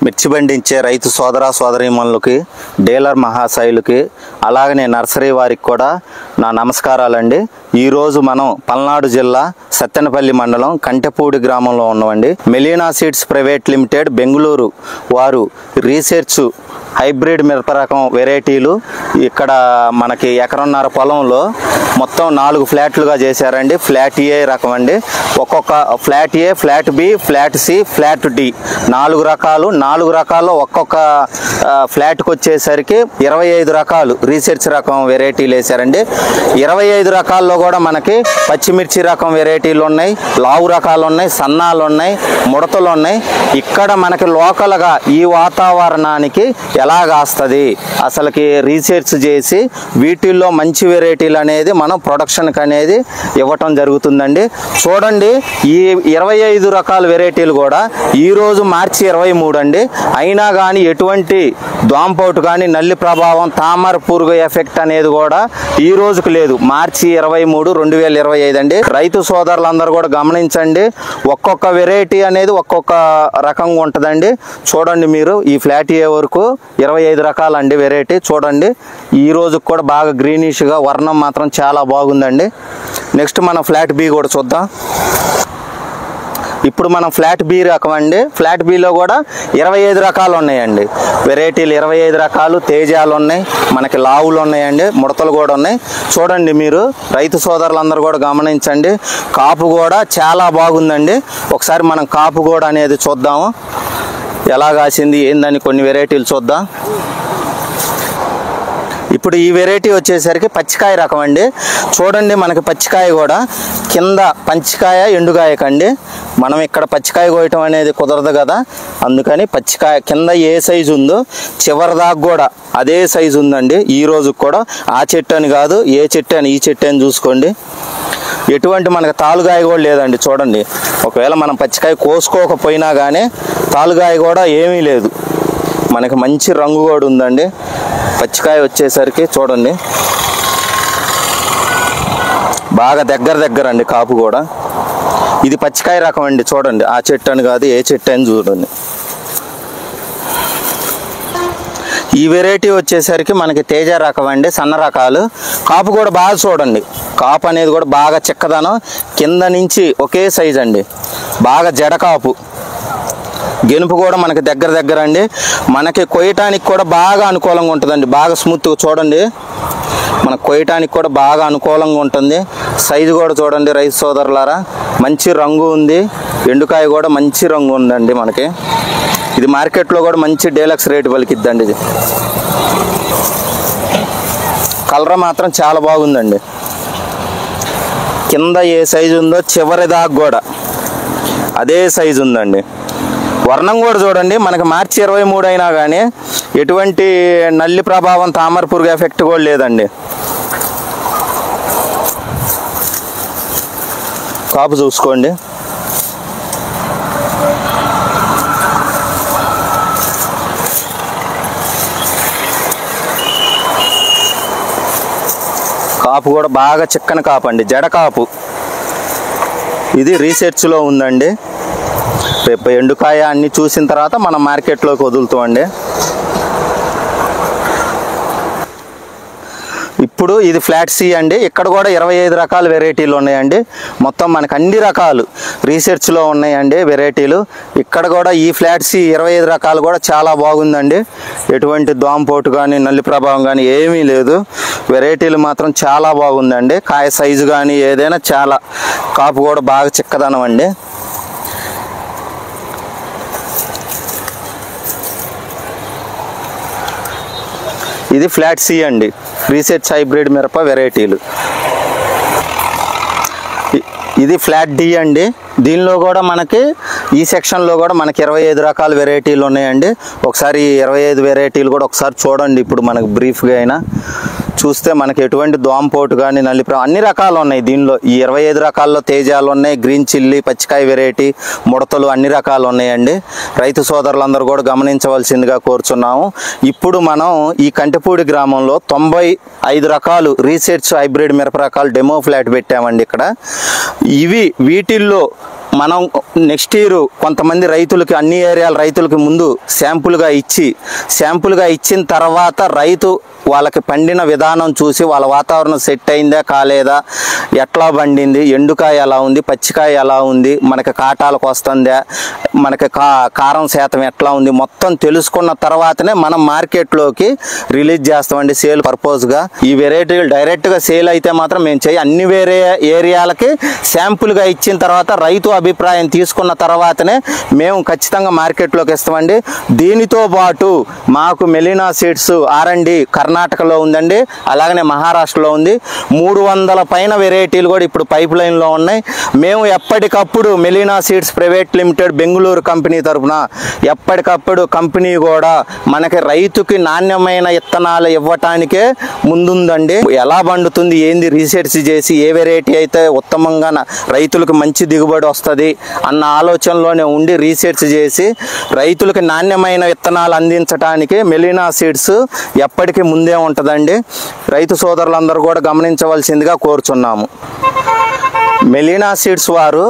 మిర్చి పండించే రైతు సోదర సోదరీమణులకి, డీలర్ మహాశయులకి, అలాగనే నర్సరీ వారికి కూడా నా నమస్కారాలండి. ఈరోజు మనం పల్నాడు జిల్లా సత్తెనపల్లి మండలం కంటెపూడి గ్రామంలో ఉన్నామండి. మెలీనా సీడ్స్ ప్రైవేట్ లిమిటెడ్ బెంగళూరు వారు రీసెర్చ్ హైబ్రిడ్ మిరప రకం వెరైటీలు ఇక్కడ మనకి ఎకరన్నర పొలంలో మొత్తం 4 ఫ్లాట్లుగా చేశారండి. ఫ్లాట్ ఏ రకం అండి. ఒక్కొక్క flat A, flat B, flat C, flat D 4 రకాలు. 4 రకాల్లో ఒక్కొక్క ఫ్లాట్కి వచ్చేసరికి 25 రకాలు రీసెర్చ్ రకం వెరైటీలు వేశారండి. 25 రకాల్లో కూడా మనకి పచ్చిమిర్చి రకం వెరైటీలు ఉన్నాయి, లావు రకాలు ఉన్నాయి, సన్నాలు ఉన్నాయి, ముడతలు ఉన్నాయి. ఇక్కడ మనకి లోకల్గా ఈ వాతావరణానికి ఎలా కాస్తుంది అసలుకి రీసెర్చ్ చేసి వీటిల్లో మంచి వెరైటీలు అనేది మనం ప్రొడక్షన్కి అనేది ఇవ్వటం జరుగుతుందండి. చూడండి, ఈ 25 రకాల వెరైటీలు కూడా ఈరోజు మార్చి 23 అండి. అయినా కానీ ఎటువంటి దోమపోటు కానీ నల్లి ప్రభావం, తామర పురుగు ఎఫెక్ట్ అనేది కూడా ఈ రోజుకు లేదు. మార్చి 23, 2025 అండి. రైతు సోదరులందరూ కూడా గమనించండి, ఒక్కొక్క వెరైటీ అనేది ఒక్కొక్క రకంగా ఉంటుందండి. చూడండి, మీరు ఈ ఫ్లాట్ ఏ వరకు 25 రకాలండి వెరైటీ. చూడండి, ఈ రోజుకు కూడా బాగా గ్రీనిష్గా వర్ణం మాత్రం చాలా బాగుందండి. నెక్స్ట్ మనం ఫ్లాట్ బి కూడా చూద్దాం. ఇప్పుడు మనం ఫ్లాట్ బి రకం అండి. ఫ్లాట్ బిలో కూడా 25 రకాలు ఉన్నాయండి వెరైటీలు. 25 రకాలు తేజాలు ఉన్నాయి, మనకి లావులు ఉన్నాయండి, ముడతలు కూడా ఉన్నాయి. చూడండి, మీరు రైతు సోదరులందరూ కూడా గమనించండి, కాపు కూడా చాలా బాగుందండి. ఒకసారి మనం కాపు కూడా అనేది చూద్దాము, ఎలా కాసింది ఏందని కొన్ని వెరైటీలు చూద్దాం. ఇప్పుడు ఈ వెరైటీ వచ్చేసరికి పచ్చికాయ రకం అండి. చూడండి, మనకి పచ్చికాయ కూడా కింద పంచికాయ ఎండుకాయకండి. మనం ఇక్కడ పచ్చికాయ కోయటం అనేది కుదరదు కదా, అందుకని పచ్చికాయ కింద ఏ సైజు ఉందో చివరి దాకా కూడా అదే సైజు ఉందండి. ఈ రోజుకి కూడా ఆ చెట్టు అని కాదు, ఏ చెట్టు అని ఈ చెట్టు అని చూసుకోండి. ఎటువంటి మనకు తాలుగాయ కూడా లేదండి. చూడండి, ఒకవేళ మనం పచ్చికాయ కోసుకోకపోయినా కానీ తాలుగాయ కూడా ఏమీ లేదు. మనకి మంచి రంగు కూడా ఉందండి. పచ్చికాయ వచ్చేసరికి చూడండి, బాగా దగ్గర అండి కాపు కూడా. ఇది పచ్చికాయ రకం అండి. చూడండి, ఆ చెట్టు అని కాదు, ఏ చెట్టు అని చూడండి. ఈ వెరైటీ వచ్చేసరికి మనకి తేజ రకం అండి, సన్న రకాలు. కాపు కూడా బాగా చూడండి, కాపు అనేది కూడా బాగా చిక్కదనం, కింద నుంచి ఒకే సైజ్ అండి, బాగా జడ కాపు. గెనుపు కూడా మనకి దగ్గర అండి. మనకి కొయ్యటానికి కూడా బాగా అనుకూలంగా ఉంటుందండి, బాగా స్మూత్గా. చూడండి, మనకు కొయ్యటానికి కూడా బాగా అనుకూలంగా ఉంటుంది. సైజు కూడా చూడండి రైతు సోదరులారా, మంచి రంగు ఉంది. ఎండుకాయ కూడా మంచి రంగు ఉందండి మనకి. ఇది మార్కెట్లో కూడా మంచి డీలక్స్ రేటు పలికిద్దండి. ఇది కలర్ మాత్రం చాలా బాగుందండి. కింద ఏ సైజు ఉందో చివరి దాకా కూడా అదే సైజు ఉందండి. వర్ణం కూడా చూడండి, మనకి మార్చి 23 అయినా కానీ ఎటువంటి నల్లి ప్రభావం, తామర పురుగు ఎఫెక్ట్ కూడా లేదండి. కాపు చూసుకోండి. కాపు కూడా బాగా చిక్కని కాపు అండి, జడ కాపు. ఇది రీసెర్చ్లో ఉందండి. రేపు ఎండుకాయ అన్ని చూసిన తర్వాత మనం మార్కెట్లోకి వదులుతామండి. ఇప్పుడు ఇది ఫ్లాట్ సి అండి. ఇక్కడ కూడా 25 రకాల వెరైటీలు ఉన్నాయండి. మొత్తం మనకు అన్ని రకాలు రీసెర్చ్లో ఉన్నాయండి వెరైటీలు. ఇక్కడ కూడా ఈ ఫ్లాట్ సి 25 రకాలు కూడా చాలా బాగుందండి. ఎటువంటి దోమపోటు కానీ నల్లి ప్రభావం కానీ ఏమీ లేదు. వెరైటీలు మాత్రం చాలా బాగుందండి. కాయ సైజు కానీ ఏదైనా చాలా, కాపు కూడా బాగా చిక్కదనం అండి. ఇది ఫ్లాట్ సి అండి, రీసెర్చ్ హైబ్రిడ్ మిరప వెరైటీలు. ఇది ఫ్లాట్ డి అండి. దీనిలో కూడా మనకి ఈ సెక్షన్లో కూడా మనకి 25 రకాల వెరైటీలు ఉన్నాయండి. ఒకసారి 25 వెరైటీలు కూడా ఒకసారి చూడండి. ఇప్పుడు మనకు బ్రీఫ్గా అయినా చూస్తే మనకి ఎటువంటి దోమపోటు కానీ నల్లి అన్ని రకాలు ఉన్నాయి దీనిలో. ఈ 25 రకాల్లో తేజాలు ఉన్నాయి, గ్రీన్ చిల్లీ, పచ్చికాయ వెరైటీ, ముడతలు అన్ని రకాలు ఉన్నాయండి. రైతు సోదరులందరూ కూడా గమనించవలసిందిగా కోరుచున్నాము. ఇప్పుడు మనం ఈ కంటెపూడి గ్రామంలో 95 రకాలు రీసెర్చ్ హైబ్రిడ్ మిరప రకాలు డెమో ఫ్లాట్ పెట్టామండి ఇక్కడ. వీటిల్లో మనం నెక్స్ట్ ఇయర్ కొంతమంది రైతులకి, అన్ని ఏరియాల రైతులకి ముందు శాంపుల్గా ఇచ్చిన తర్వాత రైతు వాళ్ళకి పండిన విధానం చూసి వాళ్ళ వాతావరణం సెట్ అయిందా కాలేదా, ఎట్లా పండింది, ఎండుకాయ ఎలా ఉంది, పచ్చికాయ ఎలా ఉంది, మనకి కాటాలకు వస్తుందా, మనకి కారం శాతం ఎట్లా ఉంది, మొత్తం తెలుసుకున్న తర్వాతనే మనం మార్కెట్లోకి రిలీజ్ చేస్తామండి సేల్ పర్పస్గా. ఈ వెరైటీలు డైరెక్ట్గా సేల్ అయితే మాత్రం మేము అన్ని వేరే ఏరియాలకి శాంపుల్గా ఇచ్చిన తర్వాత రైతు అభిప్రాయం తీసుకున్న తర్వాతనే మేము ఖచ్చితంగా మార్కెట్లోకి ఇస్తామండి. దీనితో పాటు మాకు మెలీనా సీడ్స్ R&D కర్ణాటకలో ఉందండి, అలాగనే మహారాష్ట్రలో ఉంది. 300 పైన వెరైటీలు కూడా ఇప్పుడు పైప్ లైన్లో ఉన్నాయి. మేము ఎప్పటికప్పుడు Melina seeds private limited Bengaluru company తరఫున ఎప్పటికప్పుడు కంపెనీ కూడా మనకి రైతుకి నాణ్యమైన విత్తనాలు ఇవ్వటానికే ముందుందండి. ఎలా పండుతుంది ఏంది రీసెర్చ్ చేసి ఏ వెరైటీ అయితే ఉత్తమంగా రైతులకు మంచి దిగుబడి వస్తుంది అన్న ఆలోచనలోనే ఉండి రీసెర్చ్ చేసి రైతులకు నాణ్యమైన విత్తనాలు అందించడానికి మెలీనా సీడ్స్ ఎప్పటికీ ముందే ఉంటుందండి. రైతు సోదరులందరూ కూడా గమనించవలసిందిగా కోరుచున్నాము. మెలీనా సీడ్స్ వారు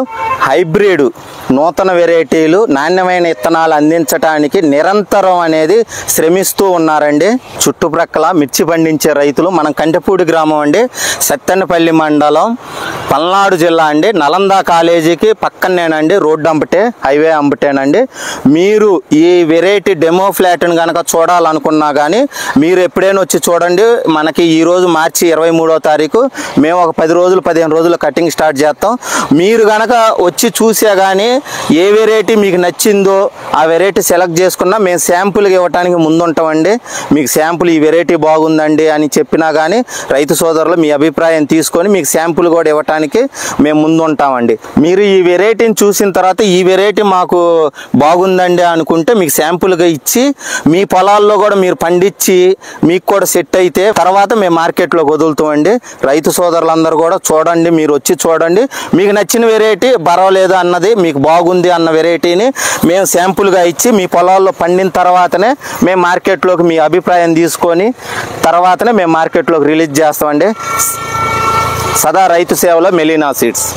హైబ్రిడ్ నూతన వెరైటీలు, నాణ్యమైన విత్తనాలు అందించడానికి నిరంతరం అనేది శ్రమిస్తూ ఉన్నారండి. చుట్టుప్రక్కల మిర్చి పండించే రైతులు, మనం కంటెపూడి గ్రామం అండి, సత్తెనపల్లి మండలం, పల్నాడు జిల్లా అండి. నలంద కాలేజీకి పక్కనేనండి, రోడ్డు అంబటే, హైవే అంబటేనండి. మీరు ఈ వెరైటీ డెమో ఫ్లాట్ని కనుక చూడాలనుకున్నా కానీ మీరు ఎప్పుడైనా వచ్చి చూడండి. మనకి ఈరోజు మార్చి 23వ తారీఖు, మేము ఒక 10 రోజులు 15 రోజులు కటింగ్ స్టార్ట్ చేస్తాం. మీరు కనుక వచ్చి చూసా కానీ ఏ వెరైటీ మీకు నచ్చిందో ఆ వెరైటీ సెలెక్ట్ చేసుకున్నా మేము శాంపుల్గా ఇవ్వడానికి ముందుంటామండి. మీకు శాంపుల్ ఈ వెరైటీ బాగుందండి అని చెప్పినా కానీ రైతు సోదరులు మీ అభిప్రాయం తీసుకొని మీకు శాంపుల్ కూడా ఇవ్వటానికి మేము ముందుంటామండి. మీరు ఈ వెరైటీని చూసిన తర్వాత ఈ వెరైటీ మాకు బాగుందండి అనుకుంటే మీకు శాంపుల్గా ఇచ్చి మీ పొలాల్లో కూడా మీరు పండించి మీకు కూడా సెట్ అయితే తర్వాత మేము మార్కెట్లోకి వదులుతామండి. రైతు సోదరులందరూ కూడా చూడండి, మీరు వచ్చి చూడండి. మీకు నచ్చిన వెరైటీ పర్వాలేదు అన్నది, మీకు బాగుంది అన్న వెరైటీని మేము శాంపుల్గా ఇచ్చి మీ పొలాల్లో పండిన తర్వాతనే మేము మార్కెట్లోకి మీ అభిప్రాయం తీసుకొని తర్వాతనే మేము మార్కెట్లోకి రిలీజ్ చేస్తామండి. సదా రైతు సేవలో మెలీనా సీడ్స్.